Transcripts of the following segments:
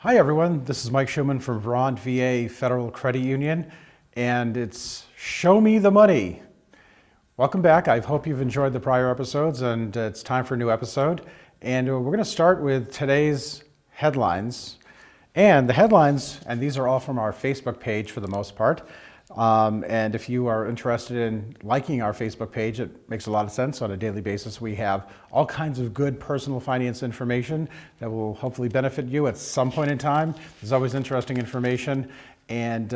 Hi everyone, this is Mike Schuman from Vermont VA Federal Credit Union, and it's Show Me the Money. Welcome back. I hope you've enjoyed the prior episodes, and it's time for a new episode. And we're going to start with today's headlines. And the headlines, and these are all from our Facebook page for the most part. And if you are interested in liking our Facebook page, it makes a lot of sense. On a daily basis, we have all kinds of good personal finance information that will hopefully benefit you at some point in time. There's always interesting information. And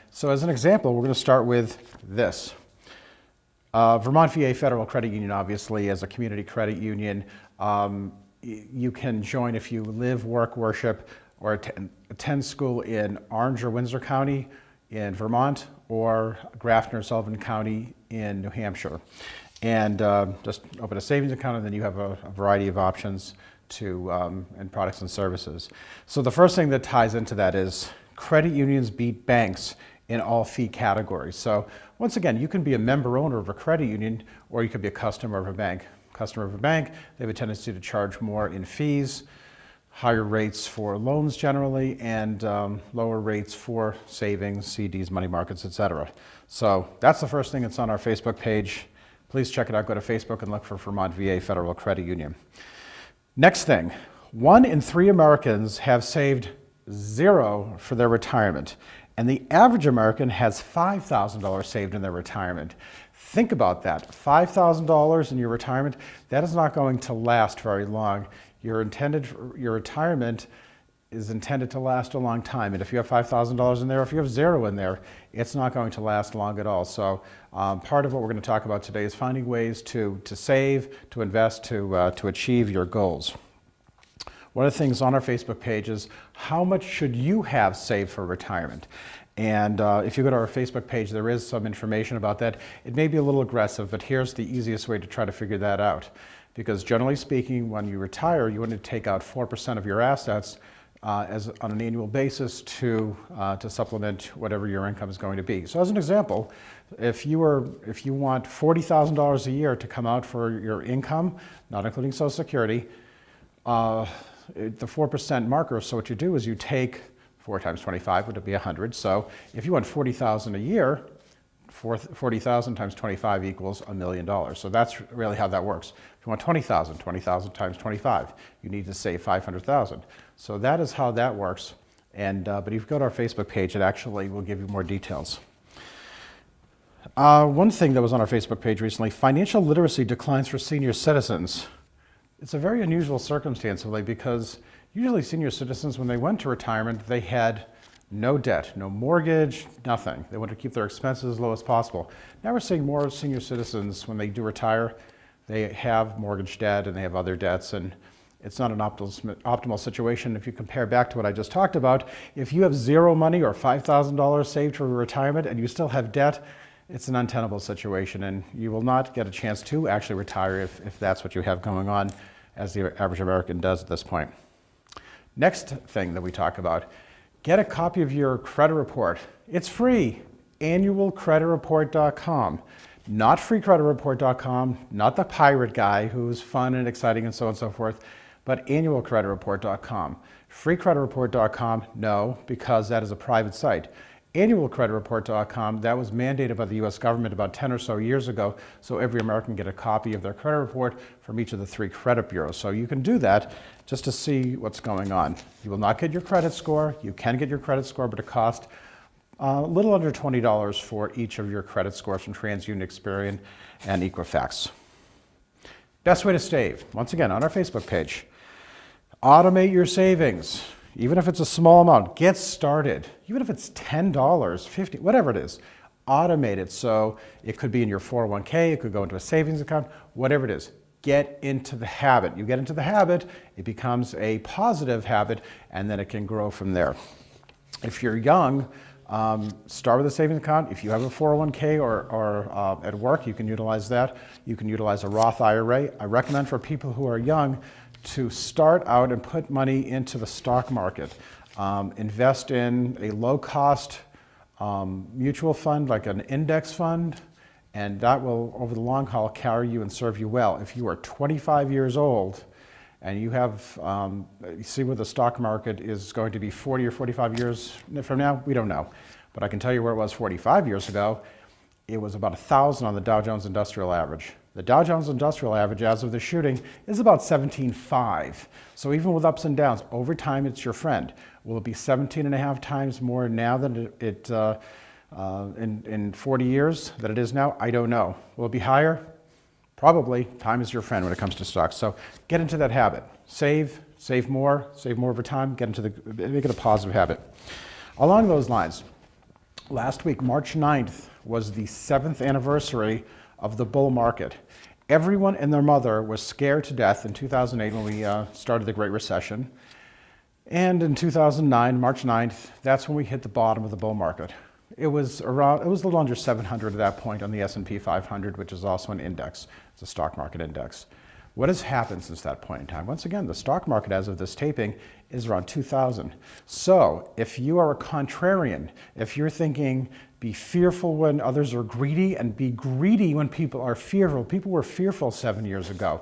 so as an example, we're going to start with this. Vermont VA Federal Credit Union, obviously, as a community credit union, you can join if you live, work, worship, or attend school in Orange or Windsor County in Vermont, or Grafton or Sullivan County in New Hampshire. And just open a savings account, and then you have a variety of options to and products and services. So the first thing that ties into that is credit unions beat banks in all fee categories. So once again, you can be a member owner of a credit union, or you could be a customer of a bank. Customer of a bank, they have a tendency to charge more in fees, higher rates for loans generally, and lower rates for savings, CDs, money markets, etc. So that's the first thing that's on our Facebook page. Please check it out. Go to Facebook and look for Vermont VA Federal Credit Union. Next thing, 1 in 3 Americans have saved $0 for their retirement, and the average American has $5,000 saved in their retirement. Think about that, $5,000 in your retirement, that is not going to last very long. Your retirement is intended to last a long time. And if you have $5,000 in there, if you have $0 in there, it's not going to last long at all. So part of what we're going to talk about today is finding ways to save, to invest, to achieve your goals. One of the things on our Facebook page is how much should you have saved for retirement? And if you go to our Facebook page, there is some information about that. It may be a little aggressive, but here's the easiest way to try to figure that out. Because generally speaking, when you retire, you want to take out 4% of your assets on an annual basis to supplement whatever your income is going to be. So as an example, if you want $40,000 a year to come out for your income, not including Social Security, the 4% marker, so what you do is you take 4 times 25 would be 100. So if you want $40,000 a year, 40,000 times 25 equals $1 million. So that's really how that works. If you want 20,000, 20,000 times 25, you need to save 500,000. So that is how that works. And but if you go to our Facebook page, it actually will give you more details. One thing that was on our Facebook page recently: financial literacy declines for senior citizens. It's a very unusual circumstance, really, because usually senior citizens, when they went to retirement, they had no debt, no mortgage, nothing. They want to keep their expenses as low as possible. Now we're seeing more senior citizens, when they do retire, they have mortgage debt and they have other debts, and it's not an optimal situation. If you compare back to what I just talked about, if you have $0 money or $5,000 saved for retirement and you still have debt, it's an untenable situation, and you will not get a chance to actually retire if that's what you have going on, as the average American does at this point. Next thing that we talk about: get a copy of your credit report. It's free. Annualcreditreport.com. Not freecreditreport.com, not the pirate guy who's fun and exciting and so on and so forth, but annualcreditreport.com. Freecreditreport.com, no, because that is a private site. Annualcreditreport.com, that was mandated by the US government about 10 or so years ago, so every American get a copy of their credit report from each of the 3 credit bureaus. So you can do that just to see what's going on. You will not get your credit score. You can get your credit score, but it costs a little under $20 for each of your credit scores from TransUnion, Experian, and Equifax. Best way to save, once again, on our Facebook page: automate your savings. Even if it's a small amount, get started. Even if it's $10, $50, whatever it is, automate it. So it could be in your 401k, it could go into a savings account, whatever it is. Get into the habit. You get into the habit, it becomes a positive habit, and then it can grow from there. If you're young, start with a savings account. If you have a 401k or at work, you can utilize that. You can utilize a Roth IRA. I recommend for people who are young to start out and put money into the stock market. Invest in a low-cost mutual fund, like an index fund, and that will, over the long haul, carry you and serve you well. If you are 25 years old and you have, you see where the stock market is going to be 40 or 45 years from now, we don't know. But I can tell you where it was 45 years ago. It was about 1,000 on the Dow Jones Industrial Average. The Dow Jones Industrial Average, as of the shooting, is about 17.5. So even with ups and downs, over time it's your friend. Will it be 17.5 times more now than it in 40 years than it is now? I don't know. Will it be higher? Probably. Time is your friend when it comes to stocks. So get into that habit. Save more over time, make it a positive habit. Along those lines, last week, March 9th, was the 7th anniversary of the bull market. Everyone and their mother was scared to death in 2008 when we started the Great Recession. And in 2009, March 9th, that's when we hit the bottom of the bull market. It was a little under 700 at that point on the S&P 500, which is also an index. It's a stock market index. What has happened since that point in time? Once again, the stock market as of this taping is around 2,000. So if you are a contrarian, if you're thinking be fearful when others are greedy and be greedy when people are fearful. People were fearful 7 years ago,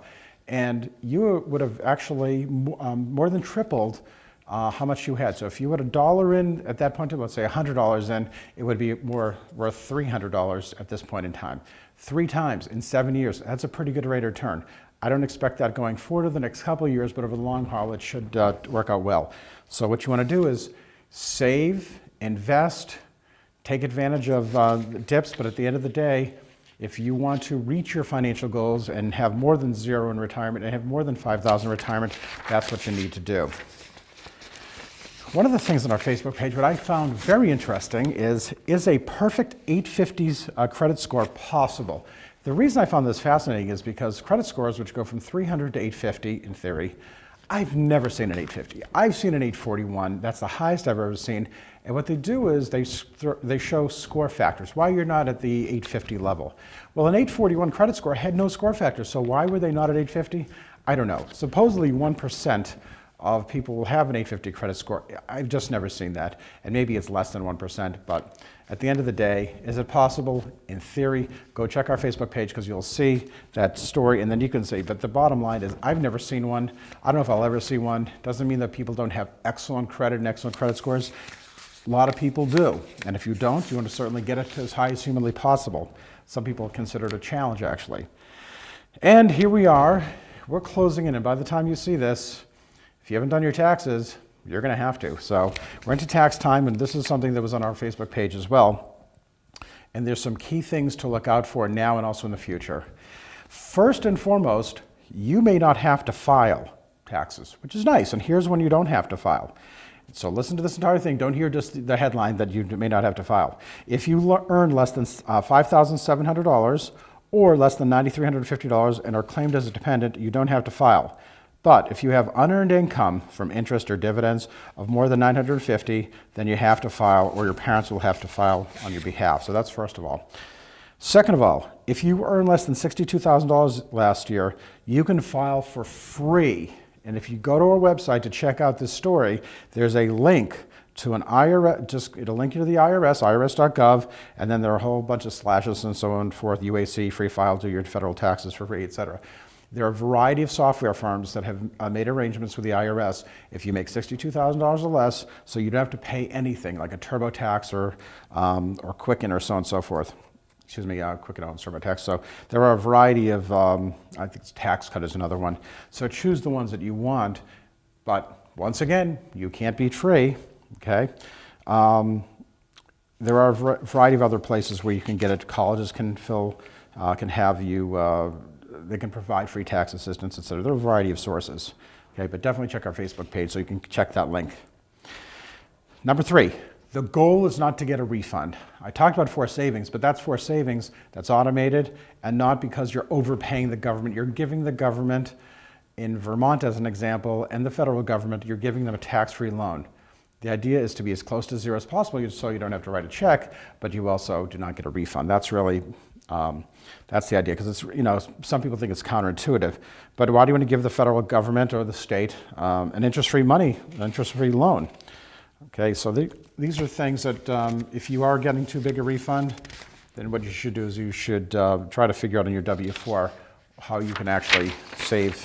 and you would have actually more than tripled how much you had. So if you had $1 in at that point, let's say $100 in, it would be worth $300 at this point in time. 3 times in 7 years. That's a pretty good rate of return. I don't expect that going forward over the next couple of years, but over the long haul, it should work out well. So what you want to do is save, invest, take advantage of dips, but at the end of the day, if you want to reach your financial goals and have more than 0 in retirement and have more than 5,000 in retirement, that's what you need to do. One of the things on our Facebook page, what I found very interesting is a perfect 850s credit score possible? The reason I found this fascinating is because credit scores, which go from 300 to 850 in theory, I've never seen an 850. I've seen an 841. That's the highest I've ever seen. And what they do is they show score factors, why you're not at the 850 level. Well, an 841 credit score had no score factors, so why were they not at 850? I don't know. Supposedly 1% of people will have an 850 credit score. I've just never seen that. And maybe it's less than 1%, but at the end of the day, is it possible? In theory, go check our Facebook page because you'll see that story and then you can see. But the bottom line is I've never seen one. I don't know if I'll ever see one. Doesn't mean that people don't have excellent credit and excellent credit scores. A lot of people do. And if you don't, you want to certainly get it as high as humanly possible. Some people consider it a challenge, actually. And here we are. We're closing in. And by the time you see this, if you haven't done your taxes, you're going to have to. So we're into tax time, and this is something that was on our Facebook page as well. And there's some key things to look out for now and also in the future. First and foremost, you may not have to file taxes, which is nice. And here's when you don't have to file. So listen to this entire thing. Don't hear just the headline that you may not have to file. If you earn less than $5,700 or less than $9,350 and are claimed as a dependent, you don't have to file. But if you have unearned income from interest or dividends of more than $950, then you have to file, or your parents will have to file on your behalf. So that's first of all. Second of all, if you earn less than $62,000 last year, you can file for free. And if you go to our website to check out this story, there's a link to an IRS, it'll link you to the IRS, irs.gov, and then there are a whole bunch of slashes and so on and forth, UAC, free file, do your federal taxes for free, etc. There are a variety of software firms that have made arrangements with the IRS if you make $62,000 or less, so you don't have to pay anything like a TurboTax or Quicken or so on and so forth. Excuse me, Quicken owns TurboTax. So there are a variety of, I think it's TaxCut is another one. So choose the ones that you want, but once again, you can't beat free, okay? There are a variety of other places where you can get it. Colleges can have you, they can provide free tax assistance, etc. There are a variety of sources, okay? But definitely check our Facebook page so you can check that link. Number 3, the goal is not to get a refund. I talked about forced savings, but that's forced savings that's automated and not because you're overpaying the government. You're giving the government, in Vermont as an example, and the federal government, you're giving them a tax-free loan. The idea is to be as close to zero as possible so you don't have to write a check, but you also do not get a refund. That's really that's the idea, because it's, you know, some people think it's counterintuitive, but why do you want to give the federal government or the state an interest-free loan? Okay, so these are things that if you are getting too big a refund, then what you should do is you should try to figure out on your W-4 how you can actually save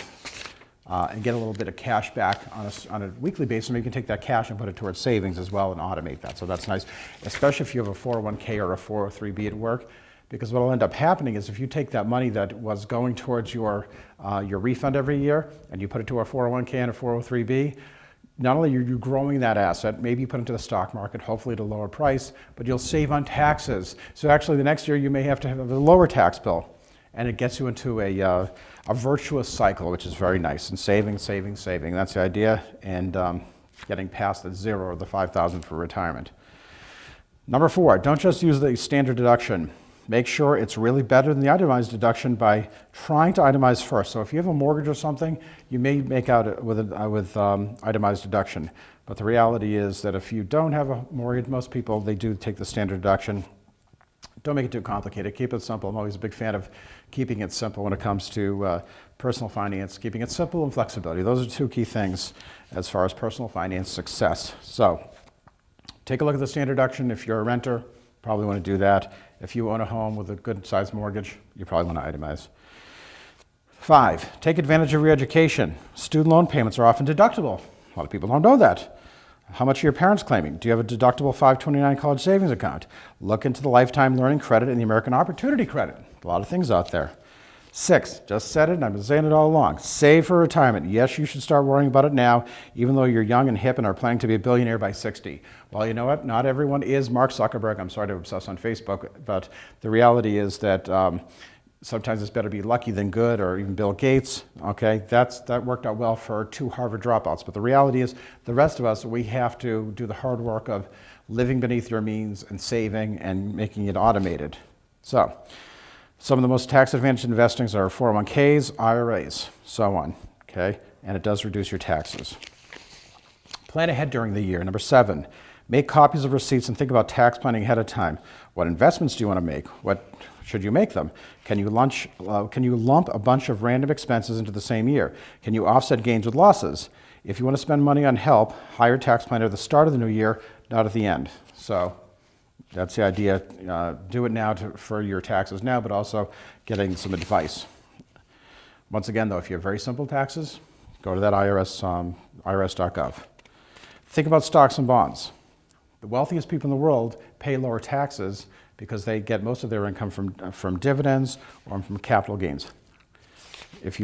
and get a little bit of cash back on a weekly basis. Maybe you can take that cash and put it towards savings as well and automate that. So that's nice, especially if you have a 401k or a 403b at work. Because what will end up happening is if you take that money that was going towards your refund every year and you put it to a 401k and a 403b, not only are you growing that asset, maybe you put it into the stock market, hopefully at a lower price, but you'll save on taxes. So actually the next year you may have to have a lower tax bill, and it gets you into a virtuous cycle, which is very nice. And saving, saving, saving. That's the idea, and getting past the zero or the 5,000 for retirement. Number 4, don't just use the standard deduction. Make sure it's really better than the itemized deduction by trying to itemize first. So if you have a mortgage or something, you may make out with itemized deduction. But the reality is that if you don't have a mortgage, most people, they do take the standard deduction. Don't make it too complicated. Keep it simple. I'm always a big fan of keeping it simple when it comes to personal finance, keeping it simple and flexibility. Those are 2 key things as far as personal finance success. So take a look at the standard deduction. If you're a renter, probably want to do that. If you own a home with a good sized mortgage, you probably want to itemize. 5, take advantage of your education. Student loan payments are often deductible. A lot of people don't know that. How much are your parents claiming? Do you have a deductible 529 college savings account? Look into the Lifetime Learning Credit and the American Opportunity Credit. A lot of things out there. 6, just said it, and I've been saying it all along. Save for retirement. Yes, you should start worrying about it now, even though you're young and hip and are planning to be a billionaire by 60. Well, you know what? Not everyone is Mark Zuckerberg. I'm sorry to obsess on Facebook, but the reality is that sometimes it's better to be lucky than good, or even Bill Gates. Okay, that worked out well for 2 Harvard dropouts. But the reality is, the rest of us, we have to do the hard work of living beneath your means and saving and making it automated. So, some of the most tax-advantaged investings are 401ks, IRAs, so on, okay? And it does reduce your taxes. Plan ahead during the year. Number 7, make copies of receipts and think about tax planning ahead of time. What investments do you want to make? What should you make them? Can you lump a bunch of random expenses into the same year? Can you offset gains with losses? If you want to spend money on help, hire a tax planner at the start of the new year, not at the end. So that's the idea. Do it now for your taxes now, but also getting some advice. Once again, though, if you have very simple taxes, go to that irs.gov. Think about stocks and bonds. The wealthiest people in the world pay lower taxes because they get most of their income from dividends or from capital gains. If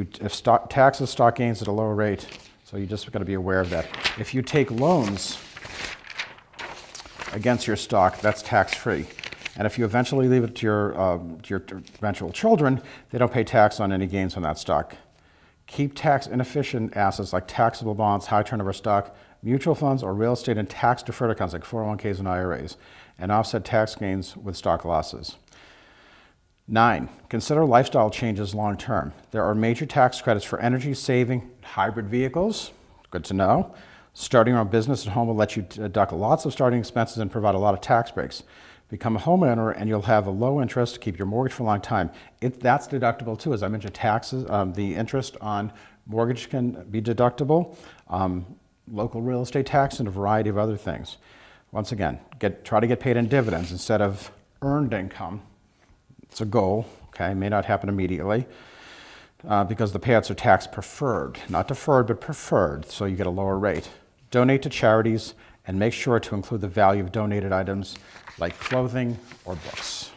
taxes stock gains at a lower rate, so you just got to be aware of that. If you take loans against your stock, that's tax-free. And if you eventually leave it to your eventual children, they don't pay tax on any gains on that stock. Keep tax-inefficient assets like taxable bonds, high turnover stock, mutual funds, or real estate in tax-deferred accounts like 401ks and IRAs, and offset tax gains with stock losses. 9, consider lifestyle changes long-term. There are major tax credits for energy saving, hybrid vehicles, good to know. Starting your own business at home will let you deduct lots of starting expenses and provide a lot of tax breaks. Become a homeowner and you'll have a low interest to keep your mortgage for a long time. That's deductible too. As I mentioned, taxes, the interest on mortgage can be deductible, local real estate tax, and a variety of other things. Once again, try to get paid in dividends instead of earned income. It's a goal, okay? It may not happen immediately because the payouts are tax preferred, not deferred, but preferred, so you get a lower rate. Donate to charities and make sure to include the value of donated items like clothing or books.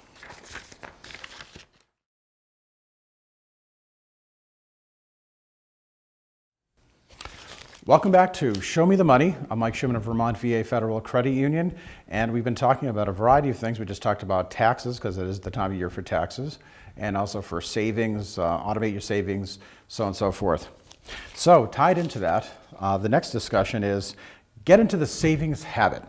Welcome back to Show Me the Money. I'm Mike Schuman of Vermont VA Federal Credit Union, and we've been talking about a variety of things. We just talked about taxes, because it is the time of year for taxes, and also for savings, automate your savings, so on and so forth. So tied into that, the next discussion is get into the savings habit,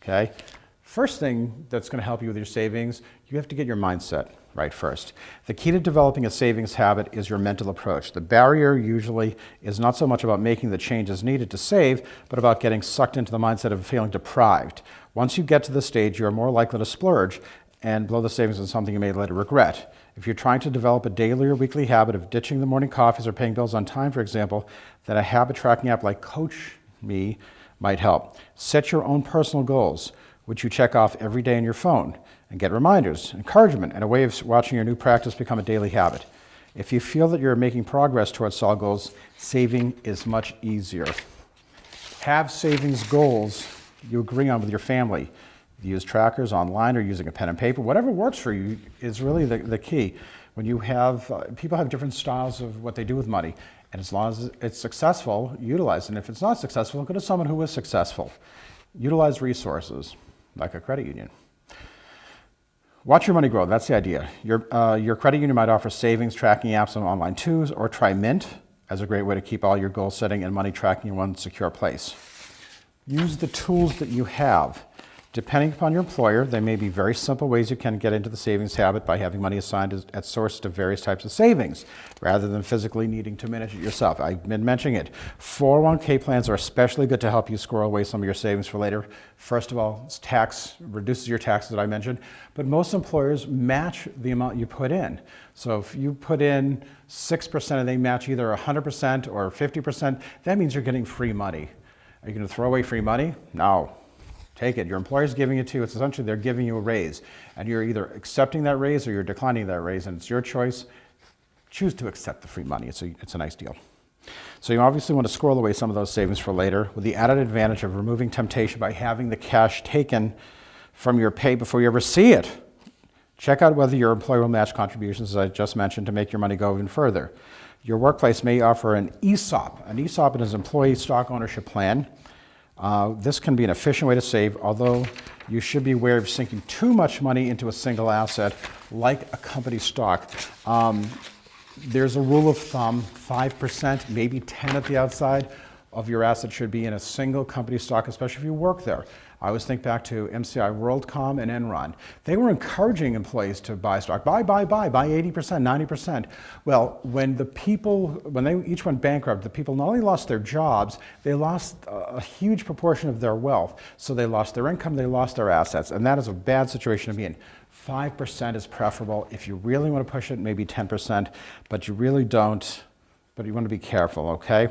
okay? First thing that's going to help you with your savings, you have to get your mindset right first. The key to developing a savings habit is your mental approach. The barrier usually is not so much about making the changes needed to save, but about getting sucked into the mindset of feeling deprived. Once you get to this stage, you're more likely to splurge and blow the savings on something you may later regret. If you're trying to develop a daily or weekly habit of ditching the morning coffees or paying bills on time, for example, then a habit tracking app like CoachMe might help. Set your own personal goals, which you check off every day on your phone, and get reminders, encouragement, and a way of watching your new practice become a daily habit. If you feel that you're making progress towards solid goals, saving is much easier. Have savings goals you agree on with your family. Use trackers online or using a pen and paper. Whatever works for you is really the key. When you have, people have different styles of what they do with money. And as long as it's successful, utilize it. And if it's not successful, go to someone who is successful. Utilize resources, like a credit union. Watch your money grow, that's the idea. Your credit union might offer savings tracking apps and online tools, or try Mint as a great way to keep all your goal setting and money tracking in one secure place. Use the tools that you have. Depending upon your employer, there may be very simple ways you can get into the savings habit by having money assigned at source to various types of savings, rather than physically needing to manage it yourself. I've been mentioning it. 401k plans are especially good to help you squirrel away some of your savings for later. First of all, reduces your taxes that I mentioned, but most employers match the amount you put in. So if you put in 6% and they match either 100% or 50%, that means you're getting free money. Are you going to throw away free money? No. Take it. Your employer's giving it to you. It's essentially they're giving you a raise. And you're either accepting that raise or you're declining that raise, and it's your choice. Choose to accept the free money. It's a nice deal. So you obviously want to squirrel away some of those savings for later, with the added advantage of removing temptation by having the cash taken from your pay before you ever see it. Check out whether your employer will match contributions, as I just mentioned, to make your money go even further. Your workplace may offer an ESOP. An ESOP is an employee stock ownership plan. This can be an efficient way to save, although you should be aware of sinking too much money into a single asset, like a company stock. There's a rule of thumb, 5%, maybe 10 at the outside of your assets should be in a single company stock, especially if you work there. I always think back to MCI, WorldCom, and Enron. They were encouraging employees to buy stock. Buy 80%, 90%. Well, when they each went bankrupt, the people not only lost their jobs, they lost a huge proportion of their wealth. So they lost their income, they lost their assets, and that is a bad situation to be in. 5% is preferable. If you really want to push it, maybe 10%, but you really don't, but you want to be careful, okay?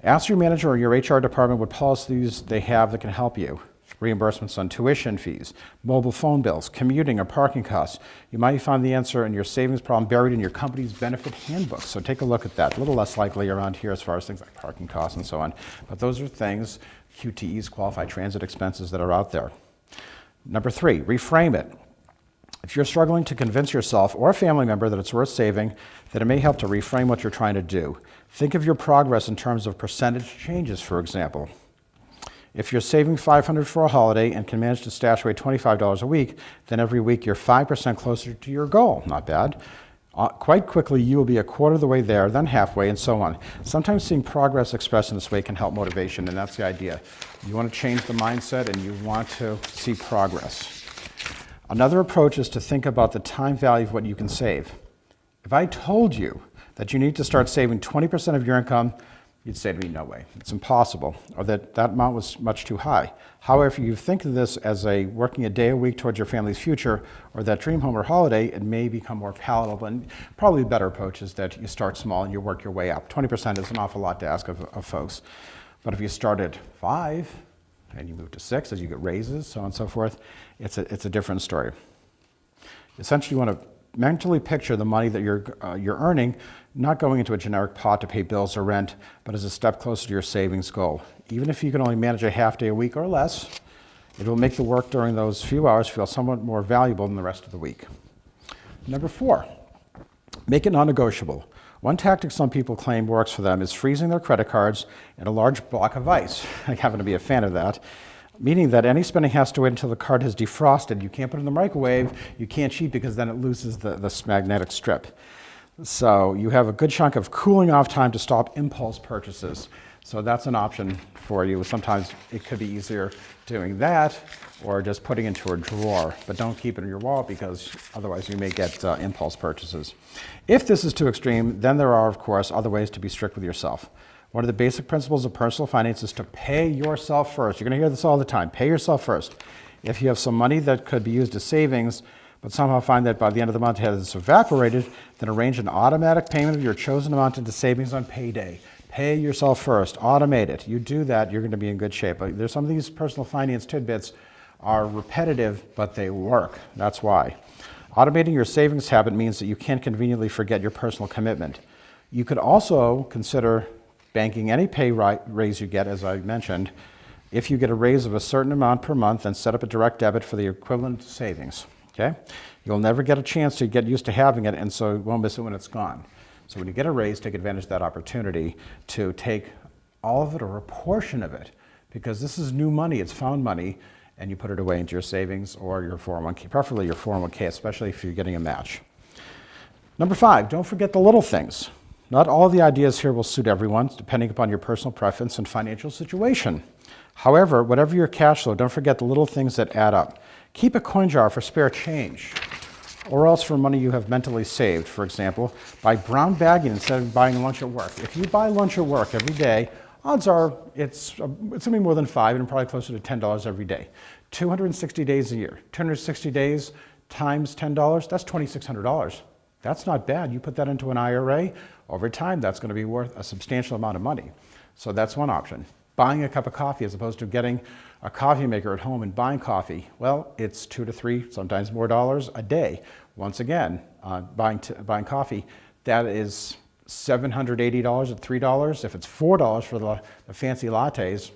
Ask your manager or your HR department what policies they have that can help you. Reimbursements on tuition fees, mobile phone bills, commuting or parking costs. You might find the answer in your savings problem buried in your company's benefit handbook. So take a look at that. A little less likely around here as far as things like parking costs and so on. But those are things, QTEs, qualified transit expenses, that are out there. Number 3, reframe it. If you're struggling to convince yourself or a family member that it's worth saving, then it may help to reframe what you're trying to do. Think of your progress in terms of percentage changes, for example. If you're saving $500 for a holiday and can manage to stash away $25 a week, then every week you're 5% closer to your goal. Not bad. Quite quickly, you will be a quarter of the way there, then halfway, and so on. Sometimes seeing progress expressed in this way can help motivation, and that's the idea. You want to change the mindset and you want to see progress. Another approach is to think about the time value of what you can save. If I told you that you need to start saving 20% of your income, you'd say to me, no way, it's impossible, or that amount was much too high. However, if you think of this as working a day a week towards your family's future, or that dream home or holiday, it may become more palatable. And probably a better approach is that you start small and you work your way up. 20% is an awful lot to ask of folks. But if you start at 5 and you move to 6 as you get raises, so on and so forth, it's a different story. Essentially, you want to mentally picture the money that you're earning not going into a generic pot to pay bills or rent, but as a step closer to your savings goal. Even if you can only manage a half day a week or less, it will make the work during those few hours feel somewhat more valuable than the rest of the week. Number 4, make it non-negotiable. One tactic some people claim works for them is freezing their credit cards in a large block of ice. I happen to be a fan of that. Meaning that any spending has to wait until the card has defrosted. You can't put it in the microwave, you can't cheat because then it loses the magnetic strip. So you have a good chunk of cooling off time to stop impulse purchases. So that's an option for you. Sometimes it could be easier doing that or just putting it into a drawer, but don't keep it in your wallet because otherwise you may get impulse purchases. If this is too extreme, then there are, of course, other ways to be strict with yourself. One of the basic principles of personal finance is to pay yourself first. You're going to hear this all the time. Pay yourself first. If you have some money that could be used as savings, but somehow find that by the end of the month it has evaporated, then arrange an automatic payment of your chosen amount into savings on payday. Pay yourself first. Automate it. You do that, you're going to be in good shape. There's some of these personal finance tidbits are repetitive, but they work. That's why. Automating your savings habit means that you can't conveniently forget your personal commitment. You could also consider banking any pay raise you get, as I mentioned. If you get a raise of a certain amount per month, then set up a direct debit for the equivalent savings. Okay? You'll never get a chance to get used to having it, and so you won't miss it when it's gone. So when you get a raise, take advantage of that opportunity to take all of it or a portion of it, because this is new money, it's found money, and you put it away into your savings or your 401k, preferably your 401k, especially if you're getting a match. Number 5, don't forget the little things. Not all the ideas here will suit everyone, depending upon your personal preference and financial situation. However, whatever your cash flow, don't forget the little things that add up. Keep a coin jar for spare change, or else for money you have mentally saved. For example, buy brown bagging instead of buying lunch at work. If you buy lunch at work every day, odds are it's going to be more than $5 and probably closer to $10 every day. 260 days a year. 260 days times $10, that's $2,600. That's not bad. You put that into an IRA, over time that's going to be worth a substantial amount of money. So that's one option. Buying a cup of coffee as opposed to getting a coffee maker at home and buying coffee, well, it's $2 to $3, sometimes more dollars a day. Once again, buying coffee, that is $780 at $3. If it's $4 for the fancy lattes,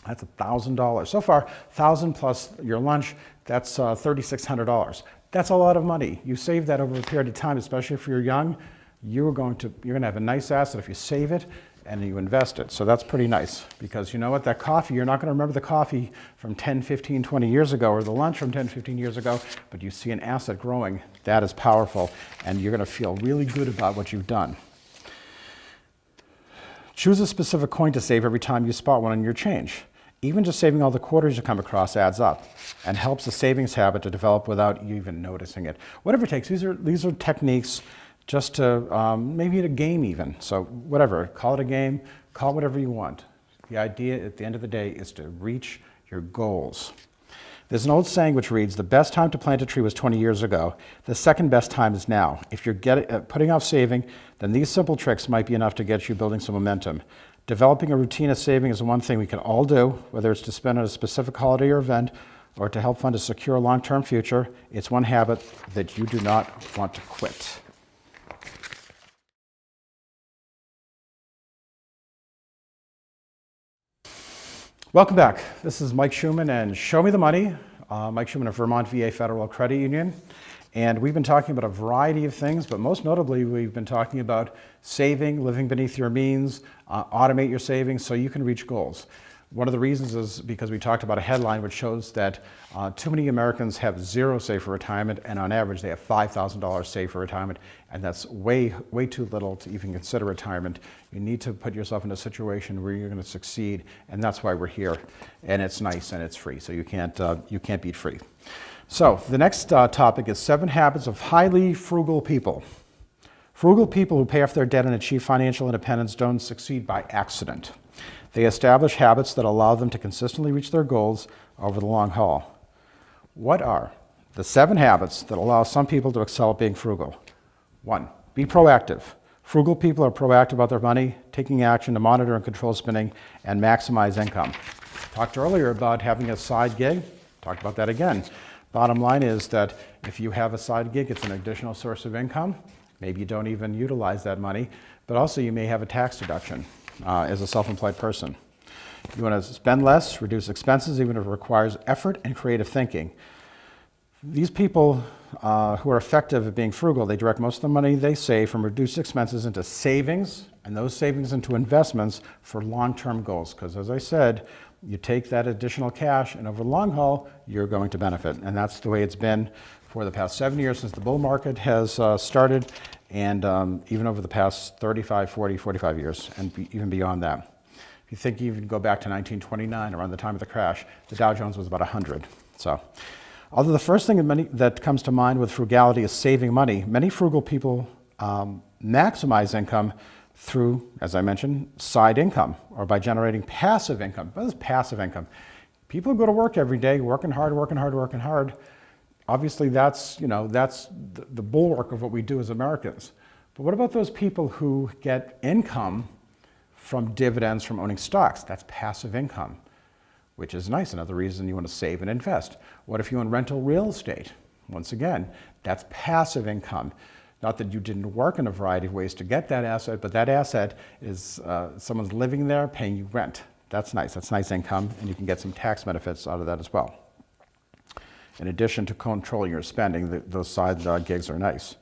that's $1,000. So far, $1,000 plus your lunch, that's $3,600. That's a lot of money. You save that over a period of time, especially if you're young. You're going to have a nice asset if you save it and you invest it. So that's pretty nice, because you know what, that coffee, you're not going to remember the coffee from 10, 15, 20 years ago or the lunch from 10, 15 years ago, but you see an asset growing. That is powerful, and you're going to feel really good about what you've done. Choose a specific coin to save every time you spot one in your change. Even just saving all the quarters you come across adds up and helps the savings habit to develop without you even noticing it. Whatever it takes, these are techniques just to, maybe a game even. So whatever, call it a game, call it whatever you want. The idea at the end of the day is to reach your goals. There's an old saying which reads, the best time to plant a tree was 20 years ago. The second best time is now. If you're putting off saving, then these simple tricks might be enough to get you building some momentum. Developing a routine of saving is one thing we can all do, whether it's to spend on a specific holiday or event, or to help fund a secure long-term future. It's one habit that you do not want to quit. Welcome back. This is Mike Schuman and Show Me the Money. Mike Schuman of Vermont VA Federal Credit Union. And we've been talking about a variety of things, but most notably, we've been talking about saving, living beneath your means, automate your savings so you can reach goals. One of the reasons is because we talked about a headline which shows that too many Americans have zero saved for retirement, and on average they have $5,000 saved for retirement, and that's way too little to even consider retirement. You need to put yourself in a situation where you're going to succeed, and that's why we're here. And it's nice and it's free, so you can't beat free. So the next topic is 7 habits of highly frugal people. Frugal people who pay off their debt and achieve financial independence don't succeed by accident. They establish habits that allow them to consistently reach their goals over the long haul. What are the 7 habits that allow some people to excel at being frugal? 1, be proactive. Frugal people are proactive about their money, taking action to monitor and control spending and maximize income. Talked earlier about having a side gig. Talked about that again. Bottom line is that if you have a side gig, it's an additional source of income. Maybe you don't even utilize that money, but also you may have a tax deduction as a self-employed person. You want to spend less, reduce expenses, even if it requires effort and creative thinking. These people who are effective at being frugal, they direct most of the money they save from reduced expenses into savings, and those savings into investments for long-term goals. Because as I said, you take that additional cash, and over the long haul, you're going to benefit. And that's the way it's been for the past 7 years since the bull market has started, and even over the past 35, 40, 45 years, and even beyond that. If you think you even go back to 1929, around the time of the crash, the Dow Jones was about 100. So, although the first thing that comes to mind with frugality is saving money, many frugal people maximize income through, as I mentioned, side income, or by generating passive income. What is passive income? People who go to work every day, working hard. Obviously, that's the bulwark of what we do as Americans. But what about those people who get income from dividends from owning stocks? That's passive income, which is nice. Another reason you want to save and invest. What if you own rental real estate? Once again, that's passive income. Not that you didn't work in a variety of ways to get that asset, but that asset is someone's living there paying you rent. That's nice. That's nice income, and you can get some tax benefits out of that as well. In addition to controlling your spending, those side gigs are nice.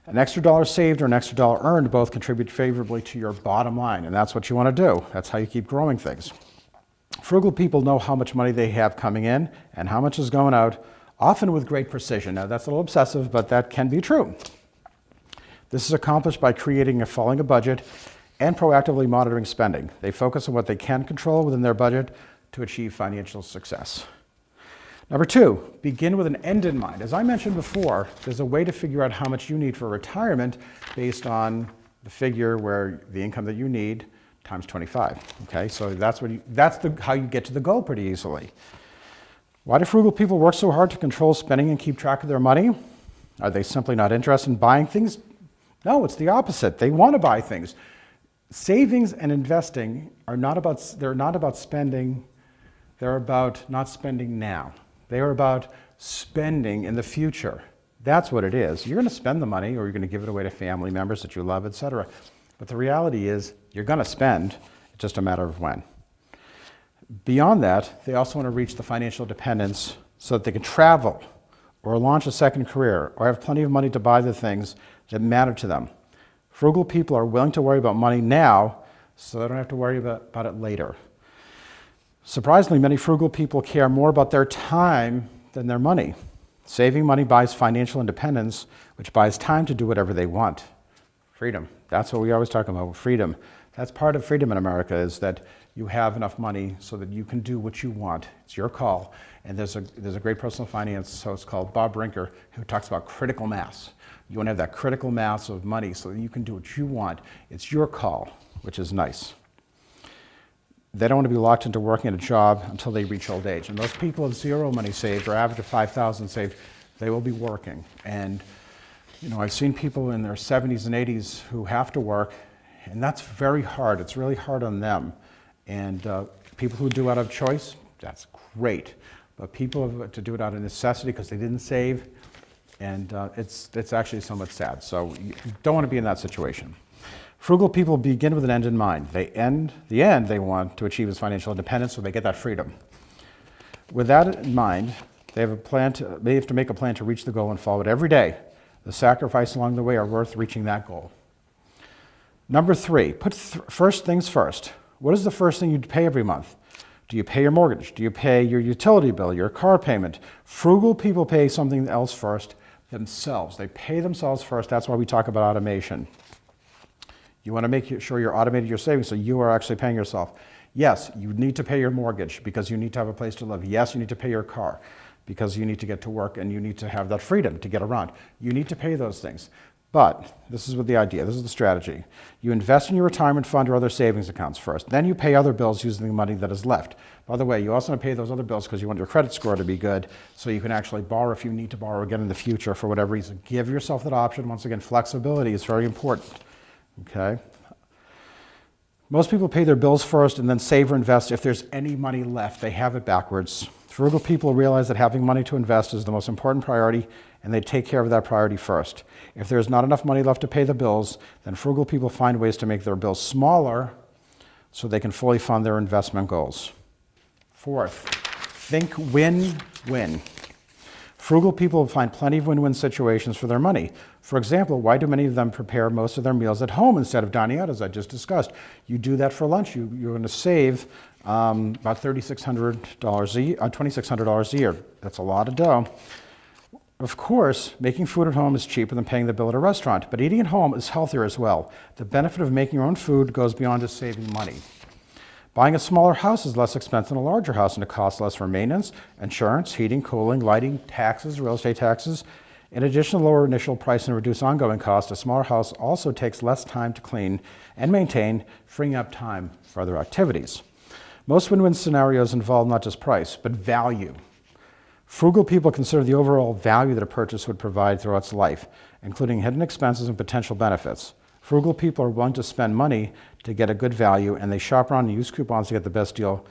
An extra dollar saved or an extra dollar earned both contribute favorably to your bottom line, and that's what you want to do. That's how you keep growing things. Frugal people know how much money they have coming in and how much is going out, often with great precision. Now, that's a little obsessive, but that can be true. This is accomplished by creating and following a budget and proactively monitoring spending. They focus on what they can control within their budget to achieve financial success. Number 2, begin with an end in mind. As I mentioned before, there's a way to figure out how much you need for retirement based on the figure where the income that you need times 25. Okay, so that's how you get to the goal pretty easily. Why do frugal people work so hard to control spending and keep track of their money? Are they simply not interested in buying things? No, it's the opposite. They want to buy things. Savings and investing are not about spending. They're about not spending now. They are about spending in the future. That's what it is. You're going to spend the money, or you're going to give it away to family members that you love, etc. But the reality is you're going to spend. It's just a matter of when. Beyond that, they also want to reach the financial independence so that they can travel or launch a second career or have plenty of money to buy the things that matter to them. Frugal people are willing to worry about money now so they don't have to worry about it later. Surprisingly, many frugal people care more about their time than their money. Saving money buys financial independence, which buys time to do whatever they want. Freedom. That's what we always talk about, freedom. That's part of freedom in America, is that you have enough money so that you can do what you want. It's your call. And there's a great personal finance host called Bob Brinker who talks about critical mass. You want to have that critical mass of money so that you can do what you want. It's your call, which is nice. They don't want to be locked into working at a job until they reach old age. And those people with zero money saved or average of $5,000 saved, they will be working. And I've seen people in their 70s and 80s who have to work, and that's very hard. It's really hard on them. And people who do it out of choice, that's great. But people have to do it out of necessity because they didn't save, and it's actually somewhat sad. So you don't want to be in that situation. Frugal people begin with an end in mind. The end they want to achieve is financial independence, so they get that freedom. With that in mind, they have to make a plan to reach the goal and follow it every day. The sacrifices along the way are worth reaching that goal. Number 3, put first things first. What is the first thing you pay every month? Do you pay your mortgage? Do you pay your utility bill, your car payment? Frugal people pay something else first, themselves. They pay themselves first. That's why we talk about automation. You want to make sure you're automating your savings so you are actually paying yourself. Yes, you need to pay your mortgage because you need to have a place to live. Yes, you need to pay your car because you need to get to work and you need to have that freedom to get around. You need to pay those things. But this is what the idea, this is the strategy. You invest in your retirement fund or other savings accounts first. Then you pay other bills using the money that is left. By the way, you also want to pay those other bills because you want your credit score to be good so you can actually borrow if you need to borrow again in the future for whatever reason. Give yourself that option. Once again, flexibility is very important. Okay? Most people pay their bills first and then save or invest if there's any money left. They have it backwards. Frugal people realize that having money to invest is the most important priority, and they take care of that priority first. If there's not enough money left to pay the bills, then frugal people find ways to make their bills smaller so they can fully fund their investment goals. Fourth, think win-win. Frugal people find plenty of win-win situations for their money. For example, why do many of them prepare most of their meals at home instead of dining out, as I just discussed? You do that for lunch. You're going to save about $2,600 a year. That's a lot of dough. Of course, making food at home is cheaper than paying the bill at a restaurant, but eating at home is healthier as well. The benefit of making your own food goes beyond just saving money. Buying a smaller house is less expensive than a larger house, and it costs less for maintenance, insurance, heating, cooling, lighting, taxes, real estate taxes. In addition to lower initial price and reduced ongoing cost, a smaller house also takes less time to clean and maintain, freeing up time for other activities. Most win-win scenarios involve not just price, but value. Frugal people consider the overall value that a purchase would provide throughout its life, including hidden expenses and potential benefits. Frugal people are willing to spend money to get a good value, and they shop around and use coupons to get the best deal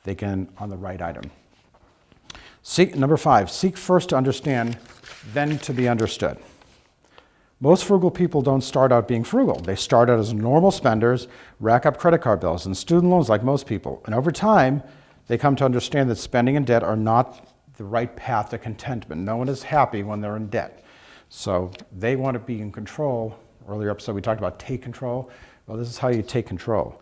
they can on the right item. Number 5, seek first to understand, then to be understood. Most frugal people don't start out being frugal. They start out as normal spenders, rack up credit card bills and student loans like most people. And over time, they come to understand that spending and debt are not the right path to contentment. No one is happy when they're in debt. So they want to be in control. Earlier episode, we talked about take control. Well, this is how you take control.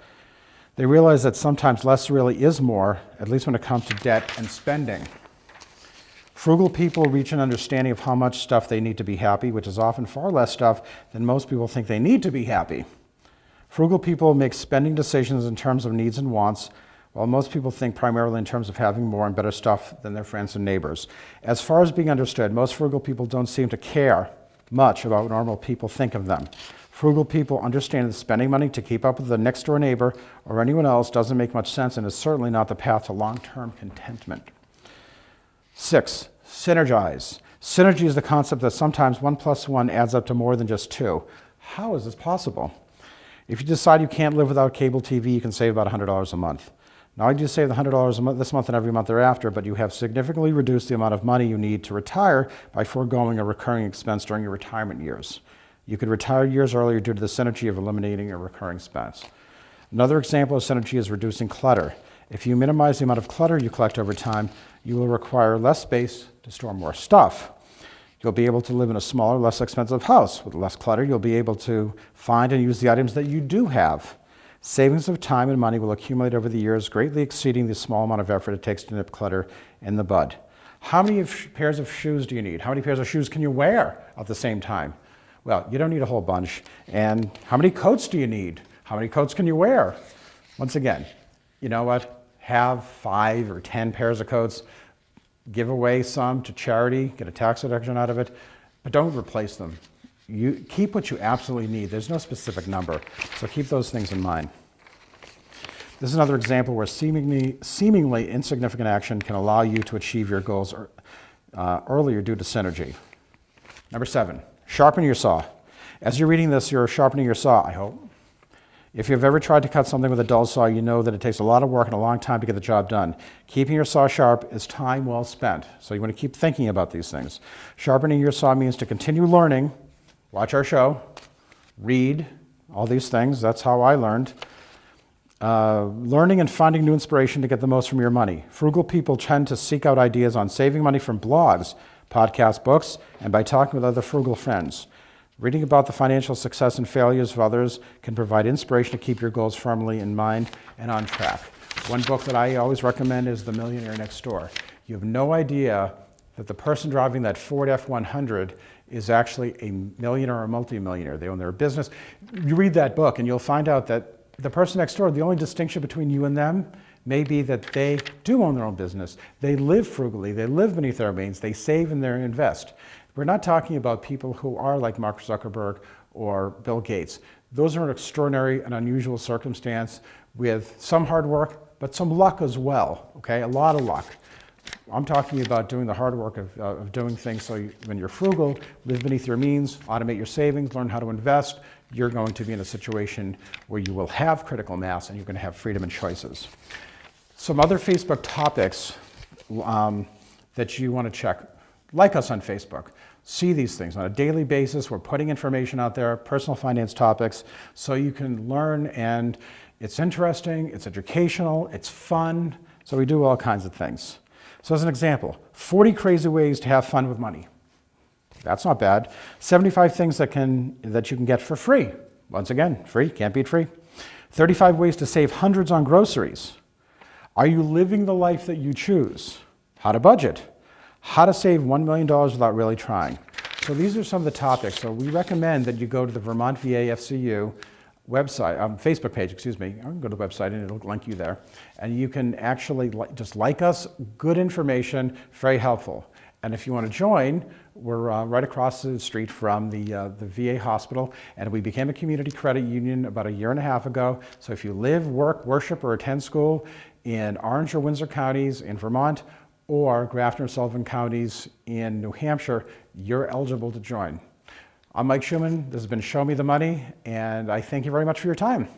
They realize that sometimes less really is more, at least when it comes to debt and spending. Frugal people reach an understanding of how much stuff they need to be happy, which is often far less stuff than most people think they need to be happy. Frugal people make spending decisions in terms of needs and wants, while most people think primarily in terms of having more and better stuff than their friends and neighbors. As far as being understood, most frugal people don't seem to care much about what normal people think of them. Frugal people understand that spending money to keep up with the next door neighbor or anyone else doesn't make much sense and is certainly not the path to long-term contentment. 6, synergize. Synergy is the concept that sometimes 1 + 1 adds up to more than just 2. How is this possible? If you decide you can't live without cable TV, you can save about $100 a month. Not only do you save the $100 a month this month and every month thereafter, but you have significantly reduced the amount of money you need to retire by foregoing a recurring expense during your retirement years. You could retire years earlier due to the synergy of eliminating a recurring expense. Another example of synergy is reducing clutter. If you minimize the amount of clutter you collect over time, you will require less space to store more stuff. You'll be able to live in a smaller, less expensive house. With less clutter, you'll be able to find and use the items that you do have. Savings of time and money will accumulate over the years, greatly exceeding the small amount of effort it takes to nip clutter in the bud. How many pairs of shoes do you need? How many pairs of shoes can you wear at the same time? Well, you don't need a whole bunch. And how many coats do you need? How many coats can you wear? Once again, you know what? Have 5 or 10 pairs of coats, give away some to charity, get a tax deduction out of it, but don't replace them. You keep what you absolutely need. There's no specific number, so keep those things in mind. This is another example where seemingly insignificant action can allow you to achieve your goals earlier due to synergy. Number 7, sharpen your saw. As you're reading this, you're sharpening your saw, I hope. If you've ever tried to cut something with a dull saw, you know that it takes a lot of work and a long time to get the job done. Keeping your saw sharp is time well spent, so you want to keep thinking about these things. Sharpening your saw means to continue learning, watch our show, read, all these things. That's how I learned. Learning and finding new inspiration to get the most from your money. Frugal people tend to seek out ideas on saving money from blogs, podcasts, books, and by talking with other frugal friends. Reading about the financial success and failures of others can provide inspiration to keep your goals firmly in mind and on track. One book that I always recommend is The Millionaire Next Door. You have no idea that the person driving that Ford F-100 is actually a millionaire or a multimillionaire. They own their business. You read that book and you'll find out that the person next door, the only distinction between you and them may be that they do own their own business. They live frugally. They live beneath their means. They save and they invest. We're not talking about people who are like Mark Zuckerberg or Bill Gates. Those are an extraordinary and unusual circumstance with some hard work, but some luck as well, okay? A lot of luck. I'm talking about doing the hard work of doing things so when you're frugal, live beneath your means, automate your savings, learn how to invest, you're going to be in a situation where you will have critical mass and you're going to have freedom and choices. Some other Facebook topics that you want to check. Like us on Facebook. See these things on a daily basis. We're putting information out there, personal finance topics, so you can learn, and it's interesting, it's educational, it's fun, so we do all kinds of things. So as an example, 40 crazy ways to have fun with money. That's not bad. 75 things that you can get for free. Once again, free, can't beat free. 35 ways to save hundreds on groceries. Are you living the life that you choose? How to budget. How to save $1 million without really trying. So these are some of the topics. So we recommend that you go to the Vermont VA FCU website, Facebook page, excuse me. I can go to the website and it'll link you there. And you can actually just like us, good information, very helpful. And if you want to join, we're right across the street from the VA hospital, and we became a community credit union about 1.5 years ago. So if you live, work, worship, or attend school in Orange or Windsor counties in Vermont, or Grafton or Sullivan counties in New Hampshire, you're eligible to join. I'm Mike Schuman. This has been Show Me the Money, and I thank you very much for your time.